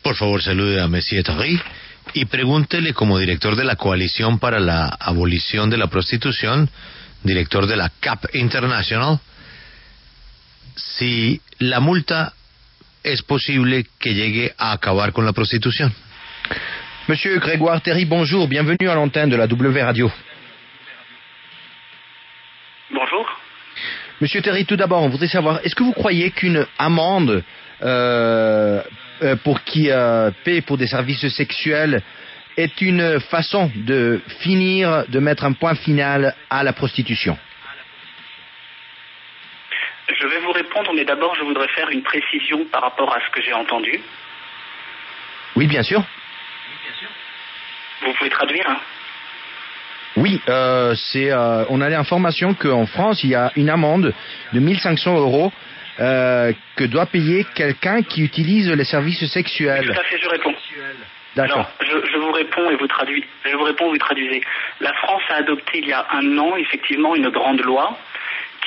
Por favor, salude a Monsieur Théry y pregúntele como director de la Coalición para la Abolición de la Prostitución, director de la CAP International, si la multa es posible que llegue a acabar con la prostitución. Monsieur Grégoire Théry, bonjour, bienvenue à l'antenne de la W Radio. Bonjour. Monsieur Théry, tout d'abord, on voudrait savoir, est-ce que vous croyez qu'une amende pour qui paie pour des services sexuels est une façon de finir, de mettre un point final à la prostitution? Je vais vous répondre, mais d'abord je voudrais faire une précision par rapport à ce que j'ai entendu. Oui, bien sûr. Vous pouvez traduire, hein? Oui, on a l'information qu'en France, il y a une amende de 1500 € que doit payer quelqu'un qui utilise les services sexuels. Tout à fait, je réponds. D'accord. Alors, je vous réponds et vous traduisez. Je vous réponds, vous traduisez. La France a adopté il y a 1 an, effectivement, une grande loi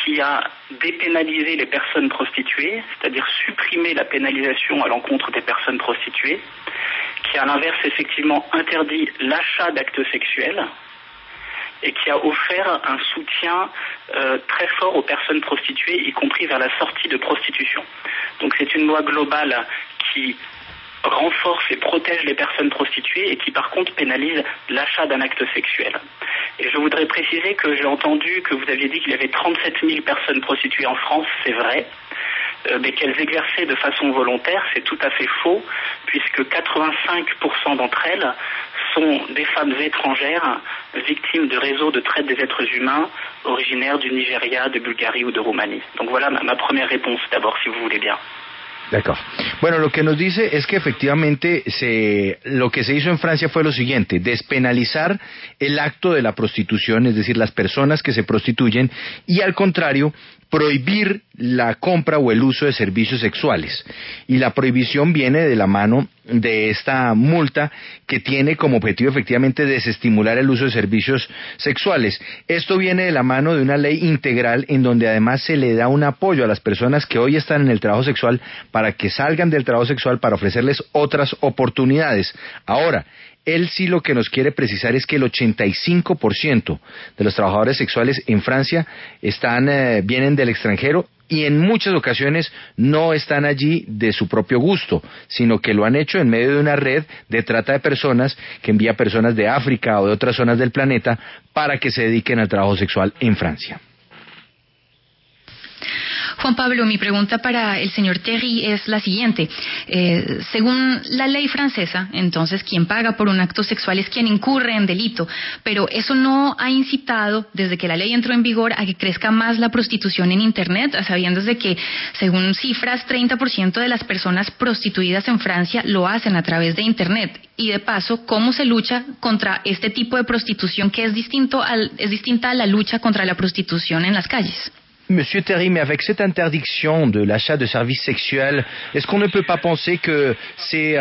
qui a dépénalisé les personnes prostituées, c'est-à-dire supprimé la pénalisation à l'encontre des personnes prostituées, qui à l'inverse, effectivement, interdit l'achat d'actes sexuels, et qui a offert un soutien très fort aux personnes prostituées, y compris vers la sortie de prostitution. Donc c'est une loi globale qui renforce et protège les personnes prostituées et qui par contre pénalise l'achat d'un acte sexuel. Et je voudrais préciser que j'ai entendu que vous aviez dit qu'il y avait 37 000 personnes prostituées en France, c'est vrai, mais qu'elles exerçaient de façon volontaire, c'est tout à fait faux, puisque 85% d'entre elles sont des femmes étrangères victimes de réseaux de traite des êtres humains originaires du Nigeria, de Bulgarie ou de Roumanie. Donc voilà ma première réponse d'abord, si vous voulez bien. D'accord. Bueno, lo que nos dice es que efectivamente lo que se hizo en Francia fue lo siguiente: despenalizar el acto de la prostitución, es decir, las personas que se prostituyen, y al contrario, prohibir la compra o el uso de servicios sexuales. Y la prohibición viene de la mano de esta multa que tiene como objetivo efectivamente desestimular el uso de servicios sexuales. Esto viene de la mano de una ley integral en donde además se le da un apoyo a las personas que hoy están en el trabajo sexual para que salgan del trabajo sexual, para ofrecerles otras oportunidades. Ahora, él sí lo que nos quiere precisar es que el 85% de los trabajadores sexuales en Francia vienen del extranjero y en muchas ocasiones no están allí de su propio gusto, sino que lo han hecho en medio de una red de trata de personas que envía personas de África o de otras zonas del planeta para que se dediquen al trabajo sexual en Francia. Juan Pablo, mi pregunta para el señor Théry es la siguiente. Según la ley francesa, entonces quien paga por un acto sexual es quien incurre en delito, pero eso no ha incitado, desde que la ley entró en vigor, a que crezca más la prostitución en Internet, a sabiendas de que, según cifras, 30% de las personas prostituidas en Francia lo hacen a través de Internet. Y de paso, ¿cómo se lucha contra este tipo de prostitución que es distinta a la lucha contra la prostitución en las calles? Monsieur Théry, mais avec cette interdiction de l'achat de services sexuels, est-ce qu'on ne peut pas penser que c'est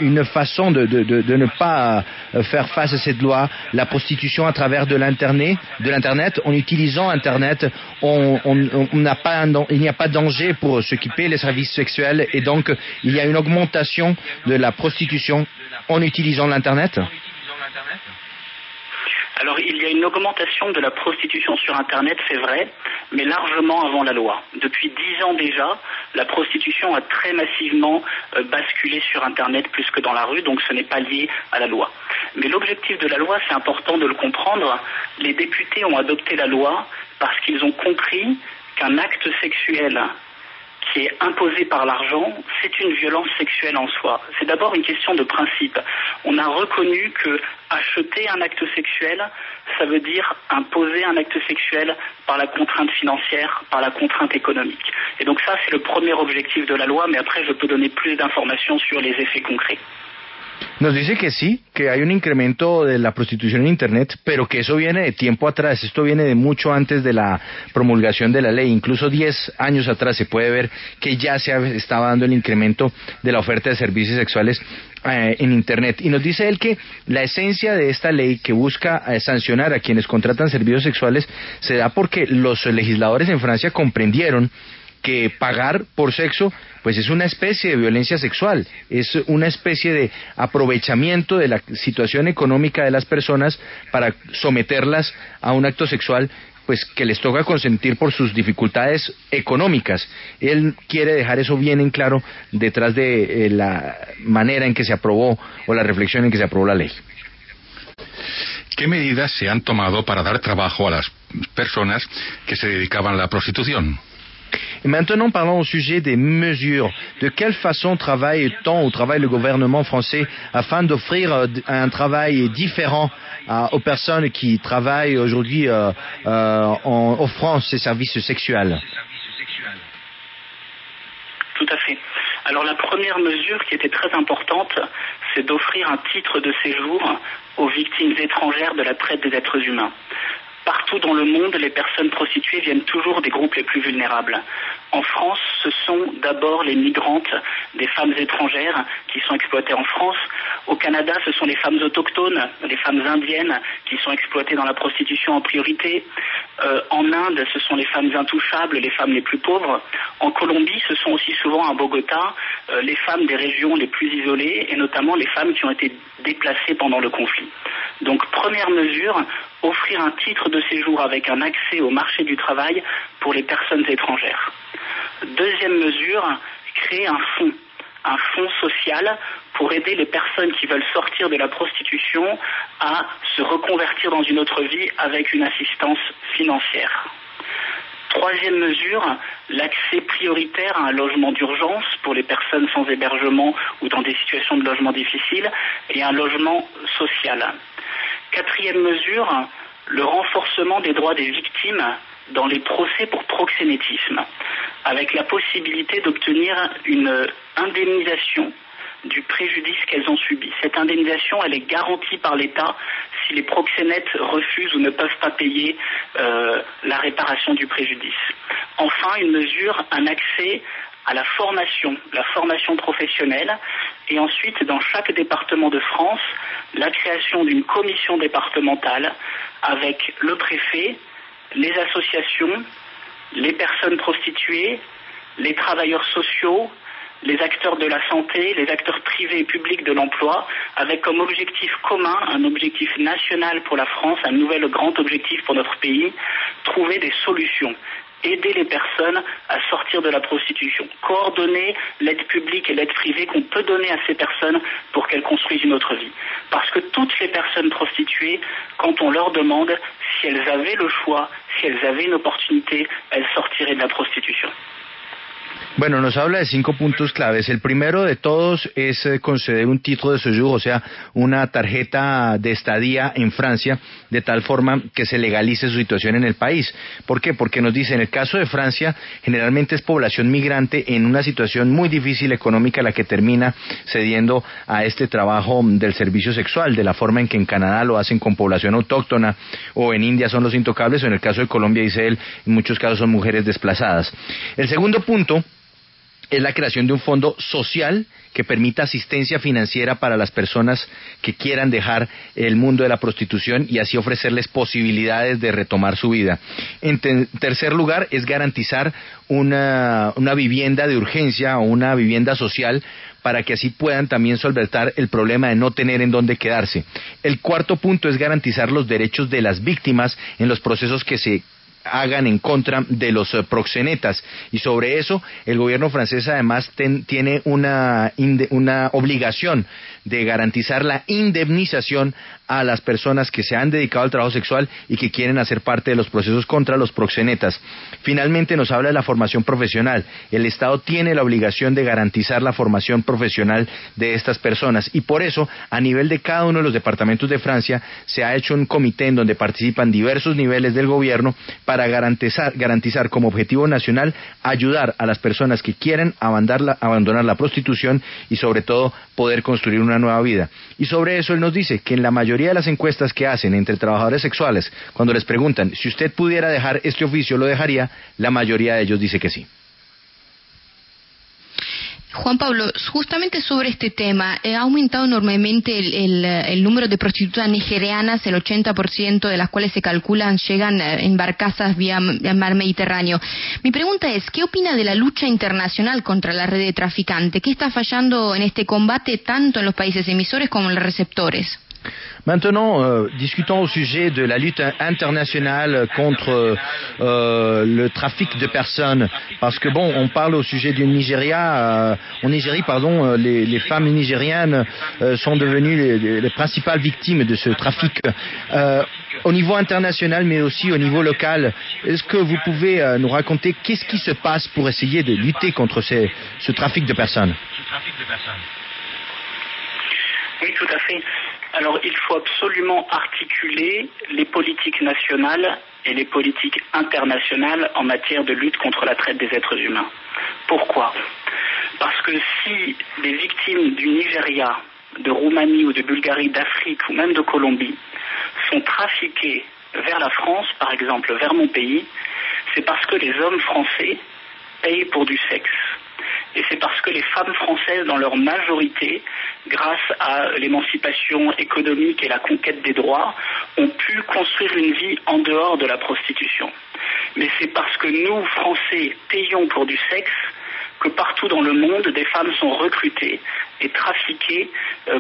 une façon de ne pas faire face à cette loi, la prostitution à travers de l'Internet, en utilisant Internet, il n'y a pas de danger pour ceux qui paient les services sexuels et donc il y a une augmentation de la prostitution en utilisant l'Internet? Alors, il y a une augmentation de la prostitution sur Internet, c'est vrai, mais largement avant la loi. Depuis 10 ans déjà, la prostitution a très massivement basculé sur Internet plus que dans la rue, donc ce n'est pas lié à la loi. Mais l'objectif de la loi, c'est important de le comprendre, les députés ont adopté la loi parce qu'ils ont compris qu'un acte sexuel qui est imposé par l'argent, c'est une violence sexuelle en soi. C'est d'abord une question de principe. On a reconnu que acheter un acte sexuel, ça veut dire imposer un acte sexuel par la contrainte financière, par la contrainte économique. Et donc ça, c'est le premier objectif de la loi, mais après, je peux donner plus d'informations sur les effets concrets. Nos dice que sí, que hay un incremento de la prostitución en Internet, pero que eso viene de tiempo atrás, esto viene de mucho antes de la promulgación de la ley, incluso 10 años atrás se puede ver que ya estaba dando el incremento de la oferta de servicios sexuales en Internet. Y nos dice él que la esencia de esta ley que busca sancionar a quienes contratan servicios sexuales se da porque los legisladores en Francia comprendieron que pagar por sexo pues es una especie de violencia sexual, es una especie de aprovechamiento de la situación económica de las personas para someterlas a un acto sexual pues que les toca consentir por sus dificultades económicas. Él quiere dejar eso bien en claro detrás de la manera en que se aprobó o la reflexión en que se aprobó la ley. ¿Qué medidas se han tomado para dar trabajo a las personas que se dedicaban a la prostitución? Et maintenant, parlons au sujet des mesures. De quelle façon travaille-t-on ou travaille le gouvernement français afin d'offrir un travail différent aux personnes qui travaillent aujourd'hui en offrant ces services sexuels? Tout à fait. Alors la première mesure qui était très importante, c'est d'offrir un titre de séjour aux victimes étrangères de la traite des êtres humains. Partout dans le monde, les personnes prostituées viennent toujours des groupes les plus vulnérables. En France, ce sont d'abord les migrantes, des femmes étrangères qui sont exploitées en France. Au Canada, ce sont les femmes autochtones, les femmes indiennes qui sont exploitées dans la prostitution en priorité. En Inde, ce sont les femmes intouchables, les femmes les plus pauvres. En Colombie, ce sont aussi souvent à Bogota les femmes des régions les plus isolées et notamment les femmes qui ont été déplacées pendant le conflit. Donc, première mesure, offrir un titre de séjour avec un accès au marché du travail pour les personnes étrangères. Deuxième mesure, créer un fonds social pour aider les personnes qui veulent sortir de la prostitution à se reconvertir dans une autre vie avec une assistance financière. Troisième mesure, l'accès prioritaire à un logement d'urgence pour les personnes sans hébergement ou dans des situations de logement difficiles et un logement social. Quatrième mesure, le renforcement des droits des victimes dans les procès pour proxénétisme, avec la possibilité d'obtenir une indemnisation du préjudice qu'elles ont subi. Cette indemnisation, elle est garantie par l'État si les proxénètes refusent ou ne peuvent pas payer la réparation du préjudice. Enfin, une mesure, un accès à la formation professionnelle, et ensuite, dans chaque département de France, la création d'une commission départementale avec le préfet, les associations, les personnes prostituées, les travailleurs sociaux, les acteurs de la santé, les acteurs privés et publics de l'emploi, avec comme objectif commun, un objectif national pour la France, un nouvel grand objectif pour notre pays, trouver des solutions. Aider les personnes à sortir de la prostitution, coordonner l'aide publique et l'aide privée qu'on peut donner à ces personnes pour qu'elles construisent une autre vie. Parce que toutes les personnes prostituées, quand on leur demande si elles avaient le choix, si elles avaient une opportunité, elles sortiraient de la prostitution. Bueno, nos habla de 5 puntos claves. El primero de todos es conceder un título de séjour, o sea, una tarjeta de estadía en Francia, de tal forma que se legalice su situación en el país. ¿Por qué? Porque nos dice, en el caso de Francia, generalmente es población migrante en una situación muy difícil económica la que termina cediendo a este trabajo del servicio sexual, de la forma en que en Canadá lo hacen con población autóctona, o en India son los intocables, o en el caso de Colombia, dice él, en muchos casos son mujeres desplazadas. El segundo punto es la creación de un fondo social que permita asistencia financiera para las personas que quieran dejar el mundo de la prostitución y así ofrecerles posibilidades de retomar su vida. En tercer lugar, es garantizar una vivienda de urgencia o una vivienda social para que así puedan también solventar el problema de no tener en dónde quedarse. El cuarto punto es garantizar los derechos de las víctimas en los procesos que se hagan en contra de los proxenetas, y sobre eso el gobierno francés además tiene una obligación de garantizar la indemnización a las personas que se han dedicado al trabajo sexual y que quieren hacer parte de los procesos contra los proxenetas. Finalmente nos habla de la formación profesional. El Estado tiene la obligación de garantizar la formación profesional de estas personas, y por eso a nivel de cada uno de los departamentos de Francia se ha hecho un comité en donde participan diversos niveles del gobierno para garantizar como objetivo nacional ayudar a las personas que quieren abandonar la prostitución y sobre todo poder construir una nueva vida. Y sobre eso él nos dice que en la mayoría de las encuestas que hacen entre trabajadores sexuales, cuando les preguntan si usted pudiera dejar este oficio, ¿lo dejaría?, la mayoría de ellos dice que sí. Juan Pablo, justamente sobre este tema, ha aumentado enormemente el número de prostitutas nigerianas, el 80% de las cuales se calculan llegan en barcazas vía mar Mediterráneo. Mi pregunta es, ¿qué opina de la lucha internacional contra la red de traficantes? ¿Qué está fallando en este combate tanto en los países emisores como en los receptores? Maintenant, discutons au sujet de la lutte internationale contre le trafic de personnes, parce que bon, on parle au sujet du Nigeria. En Nigérie, pardon, les femmes nigérianes sont devenues les principales victimes de ce trafic au niveau international, mais aussi au niveau local. Est-ce que vous pouvez nous raconter qu'est-ce qui se passe pour essayer de lutter contre ce trafic de personnes? Oui, tout à fait. Alors, il faut absolument articuler les politiques nationales et les politiques internationales en matière de lutte contre la traite des êtres humains. Pourquoi ? Parce que si les victimes du Nigeria, de Roumanie ou de Bulgarie, d'Afrique ou même de Colombie sont trafiquées vers la France, par exemple, vers mon pays, c'est parce que les hommes français payent pour du sexe. Et c'est parce que les femmes françaises, dans leur majorité, grâce à l'émancipation économique et la conquête des droits, ont pu construire une vie en dehors de la prostitution. Mais c'est parce que nous, Français, payons pour du sexe que partout dans le monde, des femmes sont recrutées et trafiquées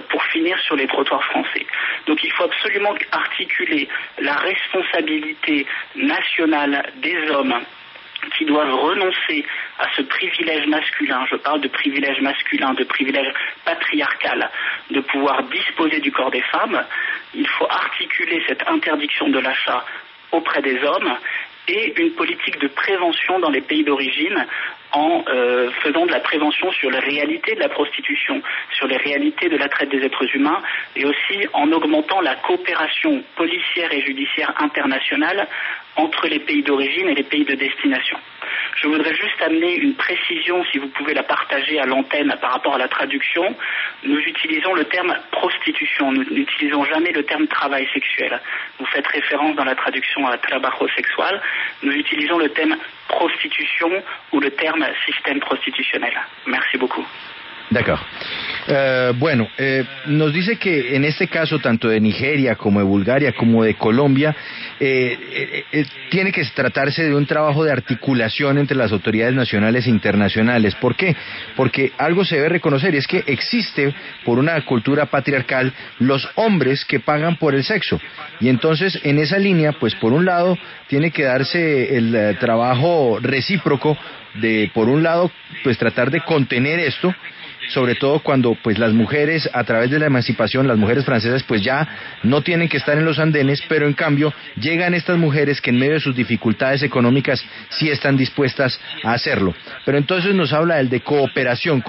pour finir sur les trottoirs français. Donc il faut absolument articuler la responsabilité nationale des hommes qui doivent renoncer à ce privilège masculin, je parle de privilège masculin, de privilège patriarcal, de pouvoir disposer du corps des femmes. Il faut articuler cette interdiction de l'achat auprès des hommes et une politique de prévention dans les pays d'origine en faisant de la prévention sur les réalités de la prostitution, sur les réalités de la traite des êtres humains et aussi en augmentant la coopération policière et judiciaire internationale entre les pays d'origine et les pays de destination. Je voudrais juste amener une précision, si vous pouvez la partager à l'antenne par rapport à la traduction. Nous utilisons le terme prostitution, nous n'utilisons jamais le terme travail sexuel. Vous faites référence dans la traduction à trabajo sexual. Nous utilisons le terme prostitution ou le terme système prostitutionnel. Merci beaucoup. D'accord. Bueno, nos dice que en este caso, tanto de Nigeria como de Bulgaria como de Colombia, tiene que tratarse de un trabajo de articulación entre las autoridades nacionales e internacionales. ¿Por qué? Porque algo se debe reconocer, y es que existe, por una cultura patriarcal, los hombres que pagan por el sexo. Y entonces, en esa línea, pues por un lado, tiene que darse el trabajo recíproco de, por un lado, pues tratar de contener esto, sobre todo cuando pues las mujeres, a través de la emancipación, las mujeres francesas pues ya no tienen que estar en los andenes, pero en cambio llegan estas mujeres que en medio de sus dificultades económicas sí están dispuestas a hacerlo. Pero entonces nos habla de cooperación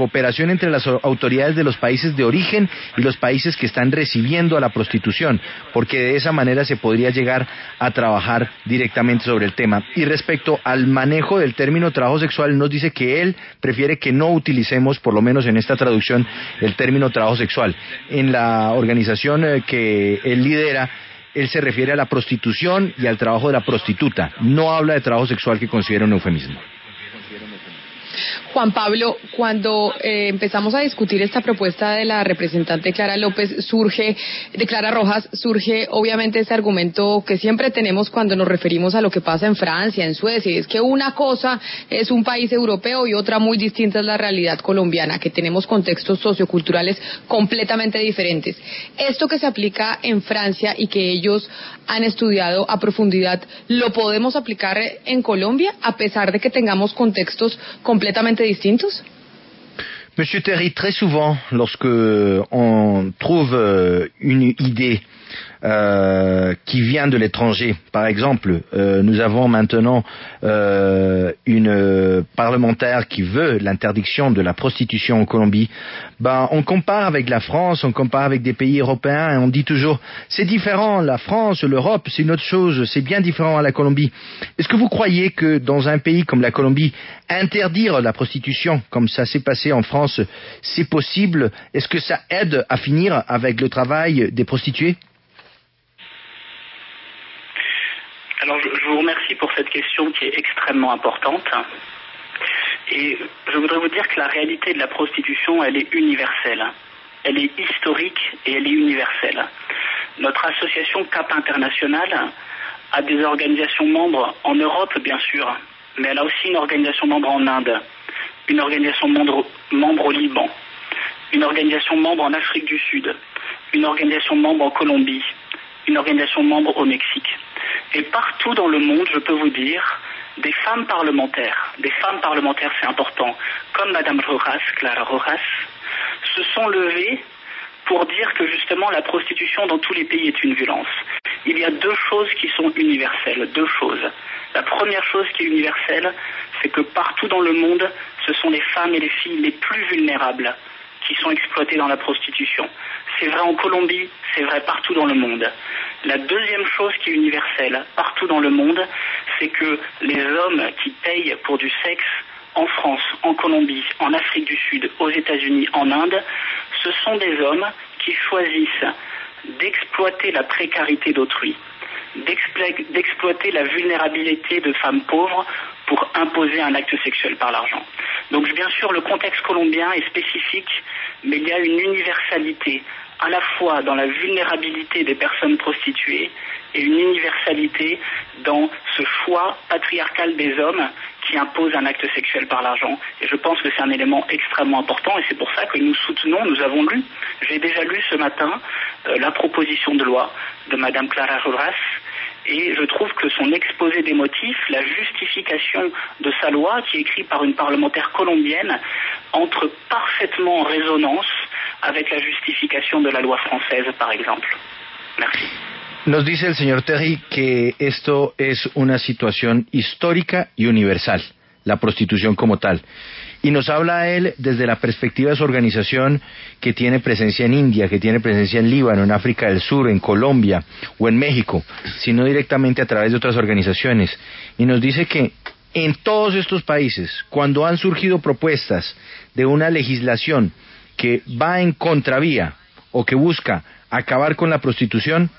entre las autoridades de los países de origen y los países que están recibiendo a la prostitución, porque de esa manera se podría llegar a trabajar directamente sobre el tema. Y respecto al manejo del término trabajo sexual, nos dice que él prefiere que no utilicemos, por lo menos en esta traducción, el término trabajo sexual. En la organización que él lidera, él se refiere a la prostitución y al trabajo de la prostituta. No habla de trabajo sexual, que considera un eufemismo. Juan Pablo, cuando empezamos a discutir esta propuesta de la representante Clara Rojas, surge obviamente ese argumento que siempre tenemos cuando nos referimos a lo que pasa en Francia, en Suecia, y es que una cosa es un país europeo y otra muy distinta es la realidad colombiana, que tenemos contextos socioculturales completamente diferentes. Esto que se aplica en Francia y que ellos han estudiado a profundidad, ¿lo podemos aplicar en Colombia a pesar de que tengamos contextos completamente distintos? Monsieur Terry, très souvent, lorsque on trouve une idée qui vient de l'étranger, par exemple, nous avons maintenant une parlementaire qui veut l'interdiction de la prostitution en Colombie, on compare avec la France, on compare avec des pays européens et on dit toujours c'est différent, la France, l'Europe, c'est une autre chose, c'est bien différent à la Colombie. Est-ce que vous croyez que dans un pays comme la Colombie, interdire la prostitution, comme ça s'est passé en France, c'est possible? Est-ce que ça aide à finir avec le travail des prostituées? Alors je vous remercie pour cette question qui est extrêmement importante. Et je voudrais vous dire que la réalité de la prostitution, elle est universelle. Elle est historique et elle est universelle. Notre association CAP International a des organisations membres en Europe, bien sûr, mais elle a aussi une organisation membre en Inde, une organisation membre au Liban, une organisation membre en Afrique du Sud, une organisation membre en Colombie, une organisation membre au Mexique. Et partout dans le monde, je peux vous dire, des femmes parlementaires c'est important, comme Madame Rojas, Clara Rojas, se sont levées pour dire que justement la prostitution dans tous les pays est une violence. Il y a deux choses qui sont universelles, deux choses. La première chose qui est universelle, c'est que partout dans le monde, ce sont les femmes et les filles les plus vulnérables qui sont exploitées dans la prostitution. C'est vrai en Colombie, c'est vrai partout dans le monde. La deuxième chose qui est universelle partout dans le monde, c'est que les hommes qui payent pour du sexe en France, en Colombie, en Afrique du Sud, aux États-Unis, en Inde, ce sont des hommes qui choisissent d'exploiter la précarité d'autrui, d'exploiter la vulnérabilité de femmes pauvres pour imposer un acte sexuel par l'argent. Donc bien sûr, le contexte colombien est spécifique, mais il y a une universalité à la fois dans la vulnérabilité des personnes prostituées et une universalité dans ce choix patriarcal des hommes qui impose un acte sexuel par l'argent. Et je pense que c'est un élément extrêmement important et c'est pour ça que nous soutenons, nous avons lu, j'ai déjà lu ce matin la proposition de loi de Madame Clara Rojas et je trouve que son exposé des motifs, la justification de sa loi qui est écrite par une parlementaire colombienne entre parfaitement en résonance avec la justification de la loi française par exemple. Merci. Nos dice el señor Terry que esto es una situación histórica y universal, la prostitución como tal. Y nos habla él desde la perspectiva de su organización que tiene presencia en India, que tiene presencia en Líbano, en África del Sur, en Colombia o en México, sino directamente a través de otras organizaciones. Y nos dice que en todos estos países, cuando han surgido propuestas de una legislación que va en contravía o que busca acabar con la prostitución,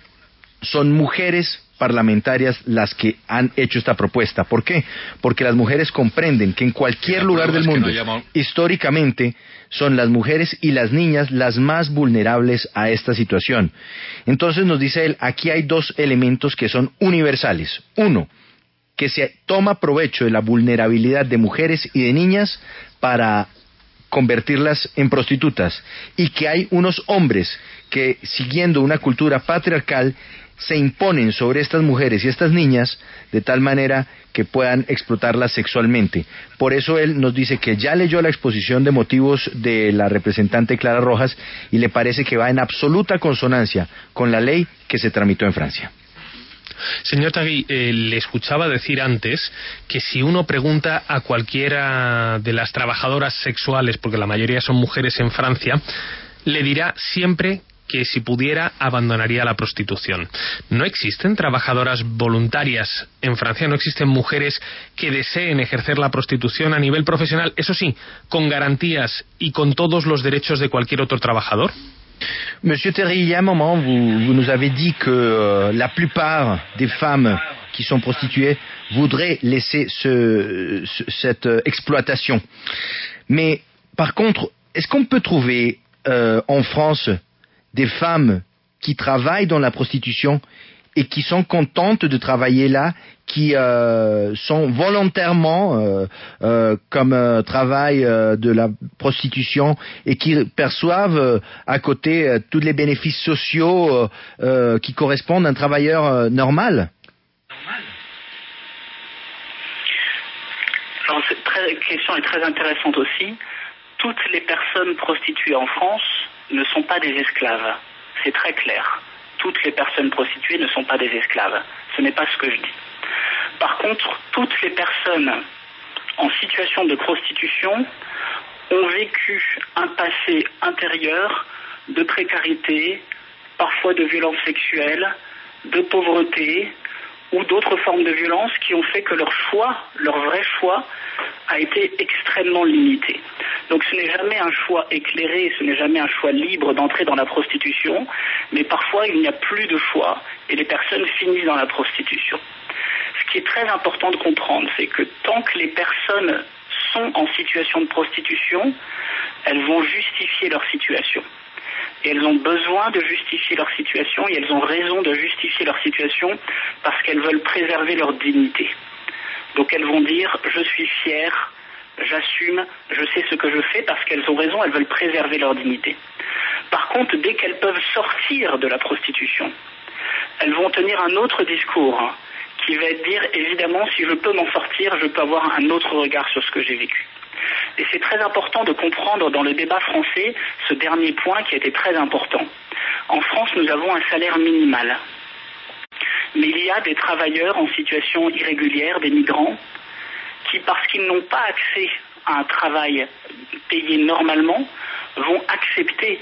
son mujeres parlamentarias las que han hecho esta propuesta. ¿Por qué? Porque las mujeres comprenden que en cualquier lugar del mundo, históricamente, son las mujeres y las niñas las más vulnerables a esta situación. Entonces nos dice él, aquí hay dos elementos que son universales. Uno, que se toma provecho de la vulnerabilidad de mujeres y de niñas para convertirlas en prostitutas, y que hay unos hombres que, siguiendo una cultura patriarcal, se imponen sobre estas mujeres y estas niñas de tal manera que puedan explotarlas sexualmente. Por eso él nos dice que ya leyó la exposición de motivos de la representante Clara Rojas y le parece que va en absoluta consonancia con la ley que se tramitó en Francia. Señor Tagui, le escuchaba decir antes que si uno pregunta a cualquiera de las trabajadoras sexuales, porque la mayoría son mujeres en Francia, le dirá siempre que si pudiera abandonaría la prostitución. ¿No existen trabajadoras voluntarias en Francia? ¿No existen mujeres que deseen ejercer la prostitución a nivel profesional? Eso sí, con garantías y con todos los derechos de cualquier otro trabajador. Monsieur Terry, il y a un moment, vous nous avez dit que la plupart des femmes qui sont prostituées voudraient laisser cette exploitation. Mais par contre, est-ce qu'on peut trouver en France des femmes qui travaillent dans la prostitution et qui sont contentes de travailler là, qui sont volontairement comme travail de la prostitution et qui perçoivent à côté tous les bénéfices sociaux qui correspondent à un travailleur normal? Alors, cette question est très intéressante aussi. Toutes les personnes prostituées en France ne sont pas des esclaves. C'est très clair. Toutes les personnes prostituées ne sont pas des esclaves. Ce n'est pas ce que je dis. Par contre, toutes les personnes en situation de prostitution ont vécu un passé intérieur de précarité, parfois de violence sexuelle, de pauvreté ou d'autres formes de violence qui ont fait que leur choix, leur vrai choix, a été extrêmement limité. Donc ce n'est jamais un choix éclairé, ce n'est jamais un choix libre d'entrer dans la prostitution, mais parfois il n'y a plus de choix et les personnes finissent dans la prostitution. Ce qui est très important de comprendre, c'est que tant que les personnes sont en situation de prostitution, elles vont justifier leur situation. Et elles ont besoin de justifier leur situation, et elles ont raison de justifier leur situation parce qu'elles veulent préserver leur dignité. Donc elles vont dire « je suis fière, j'assume, je sais ce que je fais » parce qu'elles ont raison, elles veulent préserver leur dignité. Par contre, dès qu'elles peuvent sortir de la prostitution, elles vont tenir un autre discours qui va être dire « évidemment, si je peux m'en sortir, je peux avoir un autre regard sur ce que j'ai vécu ». Et c'est très important de comprendre dans le débat français ce dernier point qui a été très important. En France, nous avons un salaire minimal. Mais il y a des travailleurs en situation irrégulière, des migrants, qui, parce qu'ils n'ont pas accès à un travail payé normalement, vont accepter,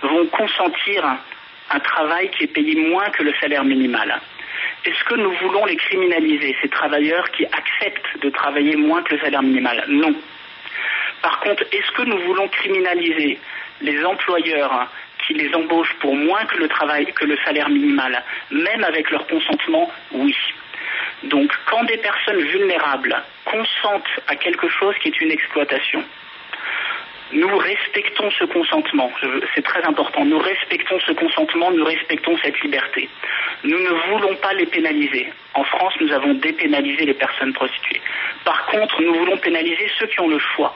vont consentir un travail qui est payé moins que le salaire minimal. Est-ce que nous voulons les criminaliser, ces travailleurs qui acceptent de travailler moins que le salaire minimal? Non. Par contre, est-ce que nous voulons criminaliser les employeurs qui les embauchent pour moins que le salaire minimal, même avec leur consentement? Oui. Donc, quand des personnes vulnérables consentent à quelque chose qui est une exploitation, nous respectons ce consentement, c'est très important, nous respectons ce consentement, nous respectons cette liberté. Nous ne voulons pas les pénaliser. En France, nous avons dépénalisé les personnes prostituées. Par contre, nous voulons pénaliser ceux qui ont le choix.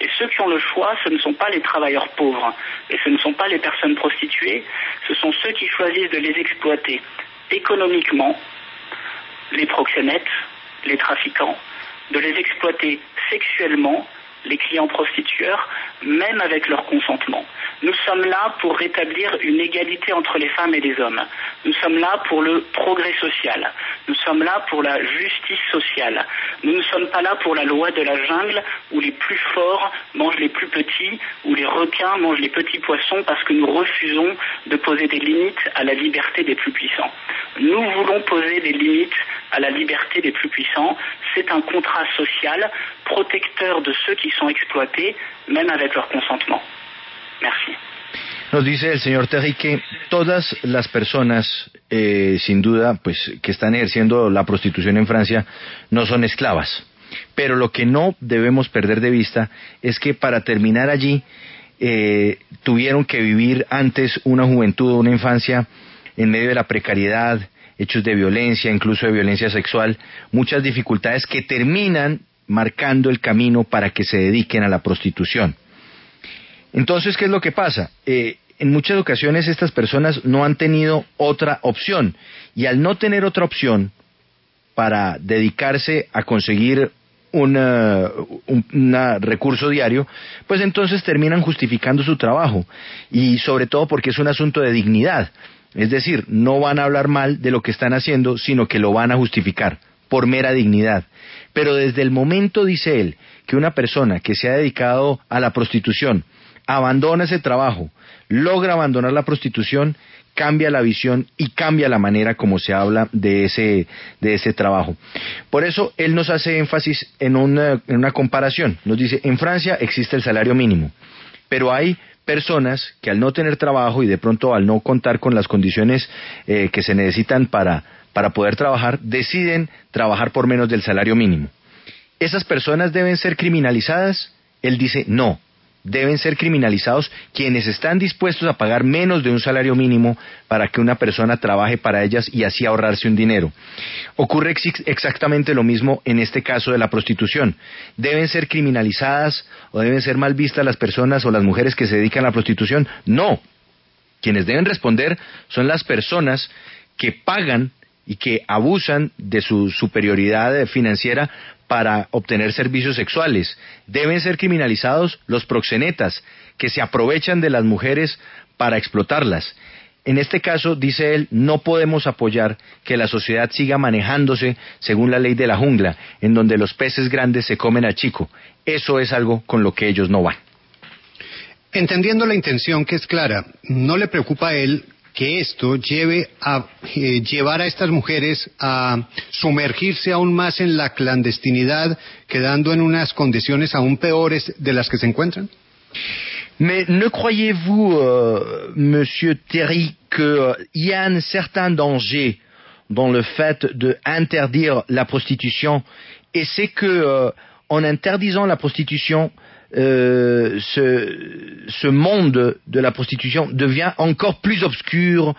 Et ceux qui ont le choix, ce ne sont pas les travailleurs pauvres, et ce ne sont pas les personnes prostituées, ce sont ceux qui choisissent de les exploiter économiquement, les proxénètes, les trafiquants, de les exploiter sexuellement, les clients prostitueurs, même avec leur consentement. Nous sommes là pour rétablir une égalité entre les femmes et les hommes. Nous sommes là pour le progrès social. Nous sommes là pour la justice sociale. Nous ne sommes pas là pour la loi de la jungle où les plus forts mangent les plus petits, où les requins mangent les petits poissons parce que nous refusons de poser des limites à la liberté des plus puissants. Nous voulons poser des limites à la liberté des plus puissants. C'est un contrat social protecteur de ceux qui sont exploités, même avec leur consentement. Merci. Nos dice el señor Terry que todas las personas, sin duda, pues que están ejerciendo la prostitución en Francia, no son esclavas. Pero lo que no debemos perder de vista es que para terminar allí tuvieron que vivir antes una juventud, una infancia en medio de la precariedad, hechos de violencia, incluso de violencia sexual, muchas dificultades que terminan marcando el camino para que se dediquen a la prostitución. Entonces, ¿qué es lo que pasa? En muchas ocasiones estas personas no han tenido otra opción, y al no tener otra opción para dedicarse a conseguir un recurso diario, pues entonces terminan justificando su trabajo, y sobre todo porque es un asunto de dignidad. Es decir, no van a hablar mal de lo que están haciendo, sino que lo van a justificar por mera dignidad. Pero desde el momento, dice él, que una persona que se ha dedicado a la prostitución abandona ese trabajo, logra abandonar la prostitución, cambia la visión y cambia la manera como se habla de ese trabajo. Por eso él nos hace énfasis en una comparación. Nos dice, en Francia existe el salario mínimo, pero hay personas que al no tener trabajo y de pronto al no contar con las condiciones que se necesitan para poder trabajar, deciden trabajar por menos del salario mínimo. ¿Esas personas deben ser criminalizadas? Él dice, no. Deben ser criminalizados quienes están dispuestos a pagar menos de un salario mínimo para que una persona trabaje para ellas y así ahorrarse un dinero. Ocurre exactamente lo mismo en este caso de la prostitución. ¿Deben ser criminalizadas o deben ser mal vistas las personas o las mujeres que se dedican a la prostitución? No. Quienes deben responder son las personas que pagan y que abusan de su superioridad financiera para obtener servicios sexuales. Deben ser criminalizados los proxenetas, que se aprovechan de las mujeres para explotarlas. En este caso, dice él, no podemos apoyar que la sociedad siga manejándose según la ley de la jungla, en donde los peces grandes se comen al chico. Eso es algo con lo que ellos no van. Entendiendo la intención, que es clara, ¿no le preocupa a él que esto lleve a llevar a estas mujeres a sumergirse aún más en la clandestinidad, quedando en unas condiciones aún peores de las que se encuentran? Mais ne croyez-vous, Monsieur Terry, qu'il y a un certain danger dans le fait d'interdire la prostitution, et c'est que en interdisant la prostitution, ce monde de la prostitution devient encore plus obscur,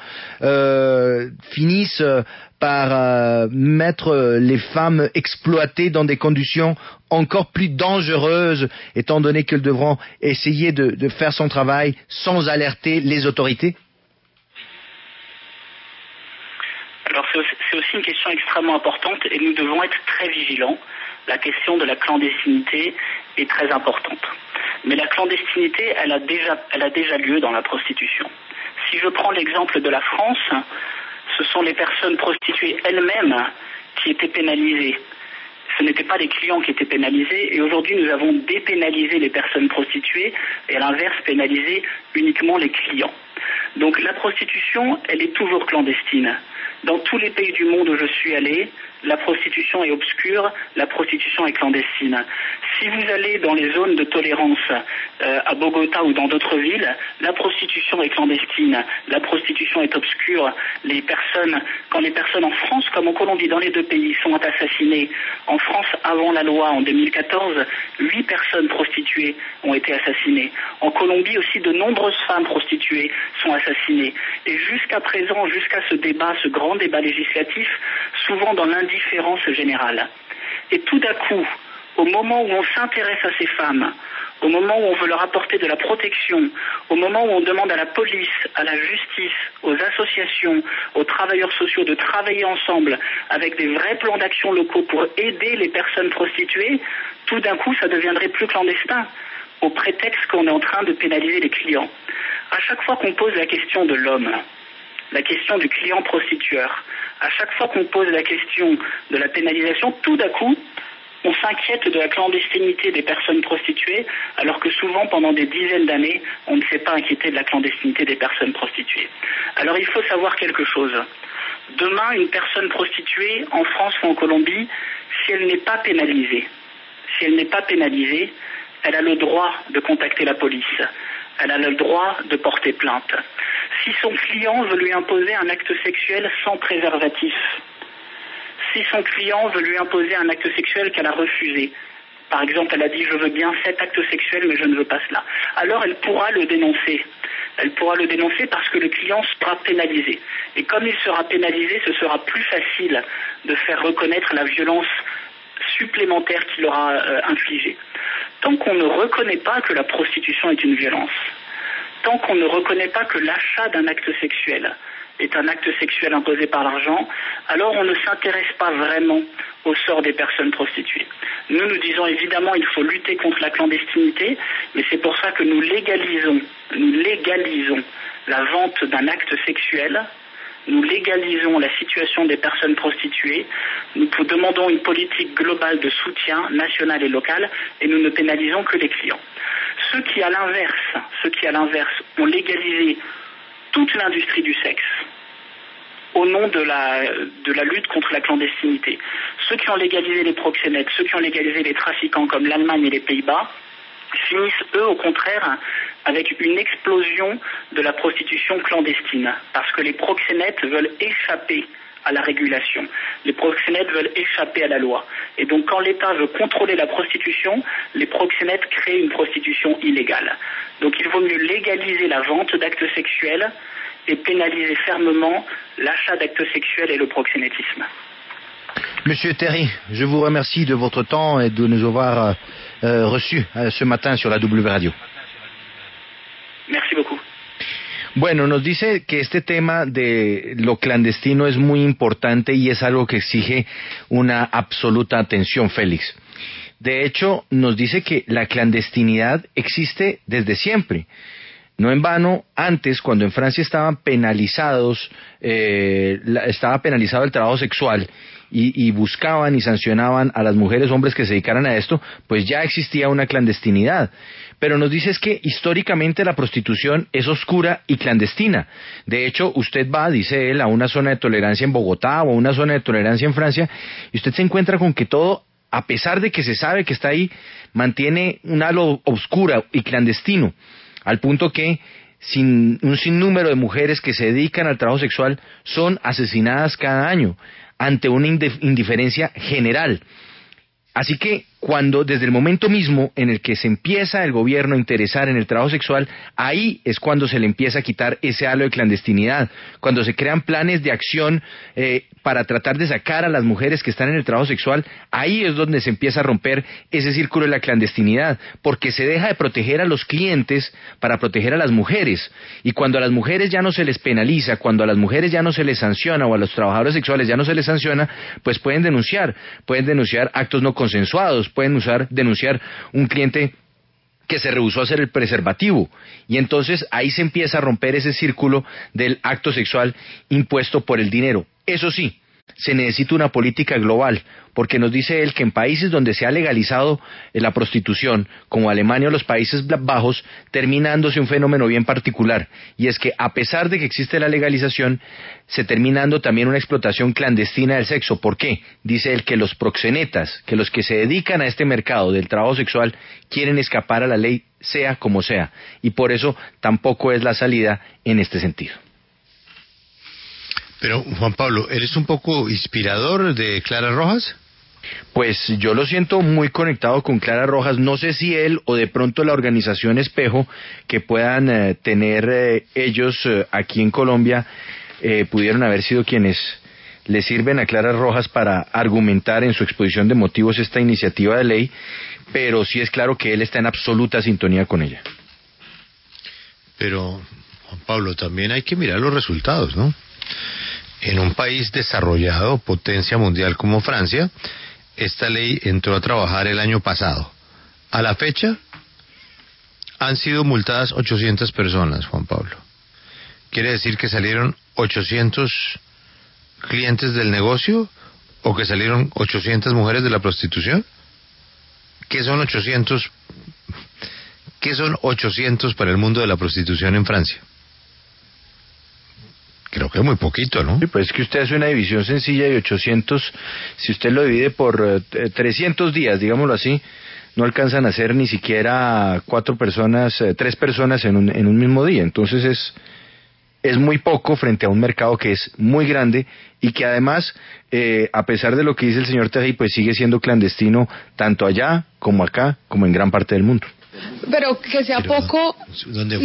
finissent par mettre les femmes exploitées dans des conditions encore plus dangereuses, étant donné qu'elles devront essayer de faire son travail sans alerter les autorités? Alors c'est aussi une question extrêmement importante et nous devons être très vigilants. La question de la clandestinité est très importante. Mais la clandestinité, elle a déjà lieu dans la prostitution. Si je prends l'exemple de la France, ce sont les personnes prostituées elles-mêmes qui étaient pénalisées. Ce n'étaient pas les clients qui étaient pénalisés, et aujourd'hui nous avons dépénalisé les personnes prostituées et à l'inverse pénalisé uniquement les clients. Donc la prostitution, elle est toujours clandestine. Dans tous les pays du monde où je suis allé, la prostitution est obscure, la prostitution est clandestine. Si vous allez dans les zones de tolérance à Bogota ou dans d'autres villes, la prostitution est clandestine, la prostitution est obscure. Quand les personnes en France comme en Colombie, dans les deux pays, sont assassinées, en France avant la loi en 2014, 8 personnes prostituées ont été assassinées. En Colombie aussi, de nombreuses femmes prostituées sont assassinées. Et jusqu'à présent, jusqu'à ce débat, ce grand débat législatif, souvent dans l'indifférence générale. Et tout d'un coup, au moment où on s'intéresse à ces femmes, au moment où on veut leur apporter de la protection, au moment où on demande à la police, à la justice, aux associations, aux travailleurs sociaux de travailler ensemble avec des vrais plans d'action locaux pour aider les personnes prostituées, tout d'un coup ça deviendrait plus clandestin, au prétexte qu'on est en train de pénaliser les clients. À chaque fois qu'on pose la question de l'homme, la question du client prostitueur, à chaque fois qu'on pose la question de la pénalisation, tout d'un coup, on s'inquiète de la clandestinité des personnes prostituées, alors que souvent, pendant des dizaines d'années, on ne s'est pas inquiété de la clandestinité des personnes prostituées. Alors il faut savoir quelque chose. Demain, une personne prostituée, en France ou en Colombie, si elle n'est pas pénalisée, elle a le droit de contacter la police. Elle a le droit de porter plainte. Si son client veut lui imposer un acte sexuel sans préservatif, si son client veut lui imposer un acte sexuel qu'elle a refusé, par exemple elle a dit je veux bien cet acte sexuel mais je ne veux pas cela, alors elle pourra le dénoncer. Elle pourra le dénoncer parce que le client sera pénalisé. Et comme il sera pénalisé, ce sera plus facile de faire reconnaître la violence supplémentaire qu'il aura infligée. Tant qu'on ne reconnaît pas que la prostitution est une violence, tant qu'on ne reconnaît pas que l'achat d'un acte sexuel est un acte sexuel imposé par l'argent, alors on ne s'intéresse pas vraiment au sort des personnes prostituées. Nous disons évidemment il faut lutter contre la clandestinité, mais c'est pour ça que nous légalisons la vente d'un acte sexuel, nous légalisons la situation des personnes prostituées, nous demandons une politique globale de soutien national et local, et nous ne pénalisons que les clients. Ceux qui à l'inverse ont légalisé toute l'industrie du sexe au nom de la lutte contre la clandestinité, ceux qui ont légalisé les proxénètes, ceux qui ont légalisé les trafiquants comme l'Allemagne et les Pays-Bas, finissent eux au contraire avec une explosion de la prostitution clandestine, parce que les proxénètes veulent échapper à la régulation. Les proxénètes veulent échapper à la loi. Et donc quand l'État veut contrôler la prostitution, les proxénètes créent une prostitution illégale. Donc il vaut mieux légaliser la vente d'actes sexuels et pénaliser fermement l'achat d'actes sexuels et le proxénétisme. Monsieur Terry, je vous remercie de votre temps et de nous avoir reçus ce matin sur la W Radio. Merci beaucoup. Bueno, nos dice que este tema de lo clandestino es muy importante y es algo que exige una absoluta atención, Félix. De hecho, nos dice que la clandestinidad existe desde siempre. No en vano, antes, cuando en Francia estaba penalizado el trabajo sexual y buscaban y sancionaban a las mujeres, hombres que se dedicaran a esto, pues ya existía una clandestinidad. Pero nos dice es que históricamente la prostitución es oscura y clandestina. De hecho, usted va, dice él, a una zona de tolerancia en Bogotá o a una zona de tolerancia en Francia y usted se encuentra con que todo, a pesar de que se sabe que está ahí, mantiene un halo oscuro y clandestino, al punto que un sinnúmero de mujeres que se dedican al trabajo sexual son asesinadas cada año ante una indiferencia general. Así que cuando desde el momento mismo en el que se empieza el gobierno a interesar en el trabajo sexual, ahí es cuando se le empieza a quitar ese halo de clandestinidad, cuando se crean planes de acción para tratar de sacar a las mujeres que están en el trabajo sexual, ahí es donde se empieza a romper ese círculo de la clandestinidad, porque se deja de proteger a los clientes para proteger a las mujeres, y cuando a las mujeres ya no se les penaliza, cuando a las mujeres ya no se les sanciona, o a los trabajadores sexuales ya no se les sanciona, pues pueden denunciar actos no consensuados, pueden denunciar un cliente que se rehusó a hacer el preservativo, y entonces ahí se empieza a romper ese círculo del acto sexual impuesto por el dinero. Eso sí, se necesita una política global, porque nos dice él que en países donde se ha legalizado la prostitución, como Alemania o los Países Bajos, termina dándose un fenómeno bien particular, y es que a pesar de que existe la legalización, se termina dando también una explotación clandestina del sexo. ¿Por qué? Dice él que los proxenetas, que los que se dedican a este mercado del trabajo sexual, quieren escapar a la ley sea como sea, y por eso tampoco es la salida en este sentido. Pero, Juan Pablo, ¿eres un poco inspirador de Clara Rojas? Pues yo lo siento muy conectado con Clara Rojas. No sé si él o de pronto la organización Espejo que puedan tener ellos aquí en Colombia pudieron haber sido quienes le sirven a Clara Rojas para argumentar en su exposición de motivos esta iniciativa de ley, pero sí es claro que él está en absoluta sintonía con ella. Pero, Juan Pablo, también hay que mirar los resultados, ¿no? En un país desarrollado, potencia mundial como Francia, esta ley entró a trabajar el año pasado. A la fecha, han sido multadas 800 personas, Juan Pablo. ¿Quiere decir que salieron 800 clientes del negocio o que salieron 800 mujeres de la prostitución? ¿Qué son 800? ¿Qué son 800 para el mundo de la prostitución en Francia? Creo que es muy poquito, ¿no? Sí, pues es que usted hace una división sencilla de 800, si usted lo divide por 300 días, digámoslo así, no alcanzan a ser ni siquiera 3 personas en un mismo día. Entonces es muy poco frente a un mercado que es muy grande y que además, a pesar de lo que dice el señor Teji, pues sigue siendo clandestino tanto allá como acá, como en gran parte del mundo. Pero que sea poco... Donde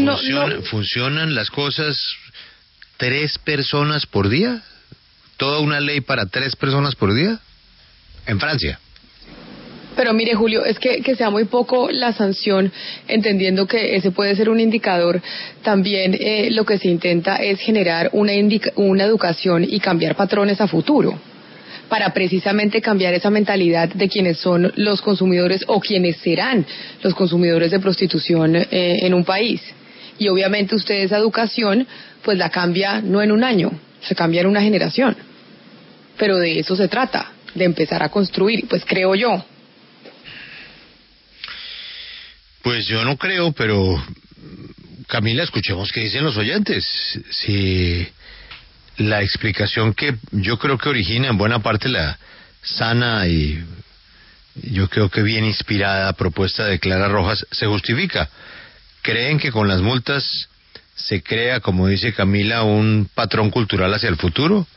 funcionan las cosas... 3 personas por día, toda una ley para 3 personas por día en Francia. Pero mire, Julio, es que sea muy poco la sanción, entendiendo que ese puede ser un indicador. También lo que se intenta es generar una educación y cambiar patrones a futuro, para precisamente cambiar esa mentalidad de quienes son los consumidores o quienes serán los consumidores de prostitución en un país. Y obviamente usted esa educación pues la cambia no en un año, se cambia en una generación. Pero de eso se trata, de empezar a construir, pues creo yo. Pues yo no creo, pero Camila, escuchemos qué dicen los oyentes. Si la explicación que yo creo que origina en buena parte la sana y yo creo que bien inspirada propuesta de Clara Rojas se justifica. ¿Creen que con las multas se crea, como dice Camila, un patrón cultural hacia el futuro?